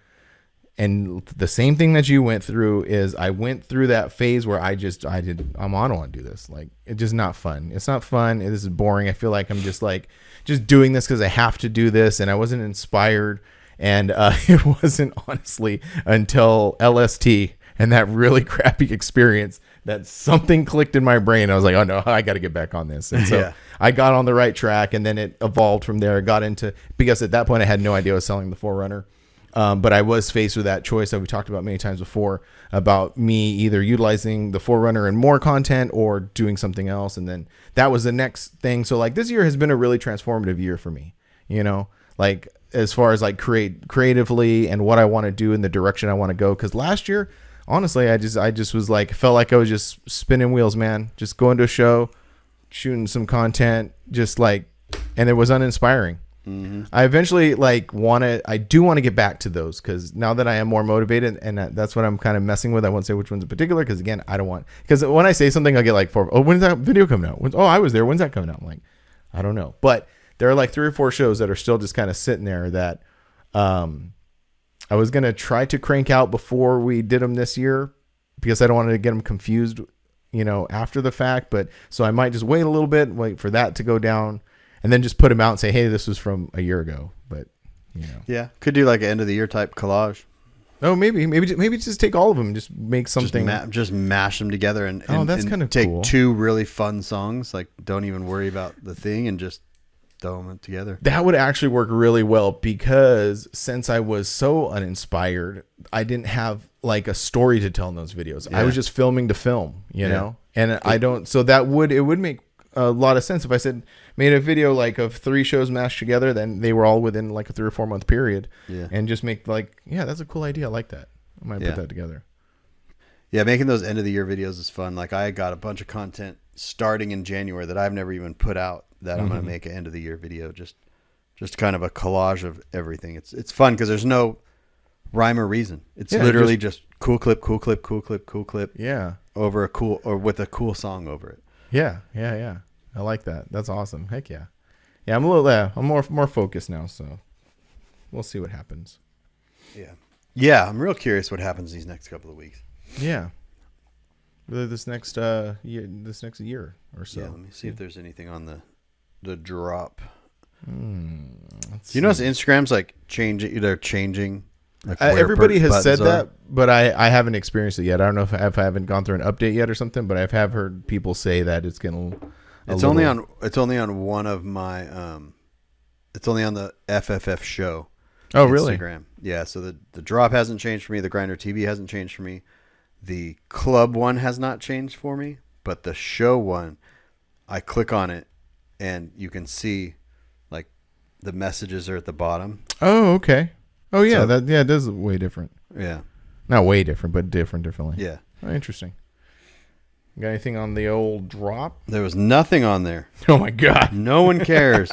And the same thing that you went through is I went through that phase where I don't want to do this. Like, it's just not fun. It's not fun. This is boring. I feel like I'm just doing this because I have to do this. And I wasn't inspired. And it wasn't honestly until LST and that really crappy experience that something clicked in my brain. I was like, oh no, I got to get back on this. And so I got on the right track, and then it evolved from there. Because at that point I had no idea I was selling the 4Runner. But I was faced with that choice that we talked about many times before about me either utilizing the 4Runner in more content or doing something else. And then that was the next thing. So like this year has been a really transformative year for me, you know, like as far as like creatively and what I want to do in the direction I want to go. Cause last year, honestly, I just was like, felt like I was just spinning wheels, man, just going to a show, shooting some content, just like, and it was uninspiring. I eventually I do want to get back to those because now that I am more motivated, and that's what I'm kind of messing with. I won't say which ones in particular because again, I don't want, because when I say something, I'll get like, when's that video coming out? I was there. When's that coming out? I'm like, I don't know. But there are like 3 or 4 shows that are still just kind of sitting there that I was going to try to crank out before we did them this year because I don't want to get them confused, you know, after the fact. But so I might just wait a little bit, wait for that to go down. And then just put them out and say, hey, this was from a year ago. But, you know. Yeah. Could do like an end of the year type collage. Oh, maybe just take all of them and just make something. Just mash them together and that's kind of take cool. 2 really fun songs. Like don't even worry about the thing and just throw them together. That would actually work really well because since I was so uninspired, I didn't have like a story to tell in those videos. I was just filming to film, you know, and I don't. So it would make a lot of sense if I made a video like of 3 shows mashed together, then they were all within like a 3 or 4 month period, and just make like, that's a cool idea. I like that. I might put that together. Yeah, making those end of the year videos is fun. Like I got a bunch of content starting in January that I've never even put out that I'm going to make an end of the year video. Just kind of a collage of everything. It's fun because there's no rhyme or reason. It's literally just cool clip. Yeah. Over with a cool song over it. Yeah. I like that. That's awesome. Heck yeah. Yeah, I'm more focused now, so we'll see what happens. Yeah. Yeah, I'm real curious what happens these next couple of weeks. Yeah. this next year or so. Yeah, let me see if there's anything on the drop. Let's You notice Instagram's like changing. They're changing. Like everybody has said buttons are. that, but I haven't experienced it yet. I don't know if I haven't gone through an update yet or something, but I have heard people say that it's going to. It's only on one of my. It's only on the FFF show. Oh, really? Instagram. Yeah. So the drop hasn't changed for me. The Grinder TV hasn't changed for me. The club one has not changed for me, but the show one, I click on it, and you can see, like, the messages are at the bottom. Oh, okay. Oh, yeah. So, it is way different. Yeah. Not way different, but differently. Yeah. Oh, interesting. Got anything on the old drop? There was nothing on there. Oh, my God. No one cares.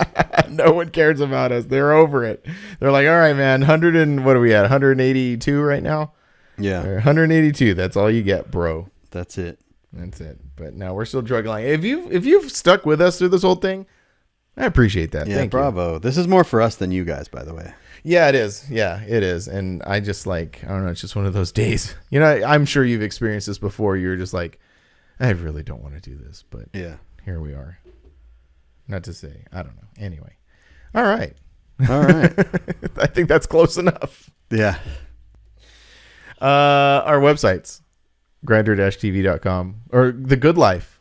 No one cares about us. They're over it. They're like, all right, man, 100 and what are we at? 182 right now? Yeah. 182. That's all you get, bro. That's it. That's it. But no, we're still struggling. If you've stuck with us through this whole thing, I appreciate that. Yeah, Thank bravo. you. This is more for us than you guys, by the way. Yeah, it is. Yeah, it is. And I just I don't know, it's just one of those days. You know, I'm sure you've experienced this before. You're just like, I really don't want to do this, but yeah, here we are. Not to say, I don't know. Anyway. All right. I think that's close enough. Yeah. Our websites, grinder-tv.com or The Good Life.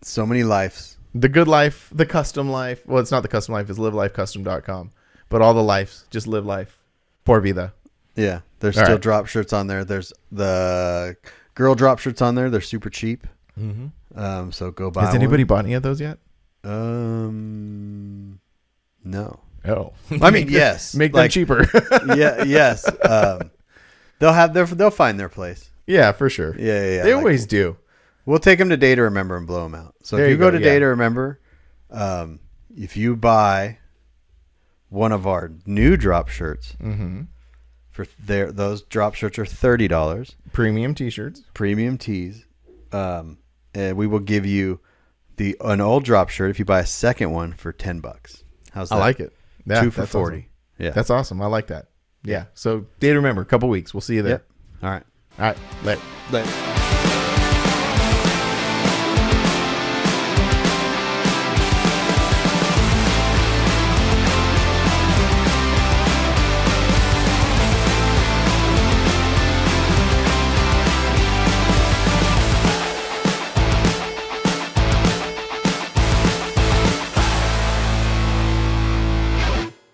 So many lives. The Good Life, The Kustom Life. Well, it's not The Kustom Life. It's livelifecustom.com. But all the lives, just live life. Por vida. Yeah. There's all still right. drop shirts on there. There's the girl drop shirts on there. They're super cheap. Mm-hmm. So go buy Has anybody bought any of those yet? No. Oh. I mean, yes. Make them cheaper. Yeah. Yes. They'll find their place. Yeah, for sure. Yeah. They always do. We'll take them to Day to Remember and blow them out. So There if you go to yeah. Day to Remember, if you buy one of our new drop shirts, for those drop shirts are $30. Premium t-shirts. Premium tees. And we will give you an old drop shirt if you buy a second one for $10. How's that? I like it. Yeah, 2 for 40. Awesome. Yeah. That's awesome. I like that. Yeah. So Day to Remember, a couple weeks. We'll see you there. Yep. All right. All right. Later. Later.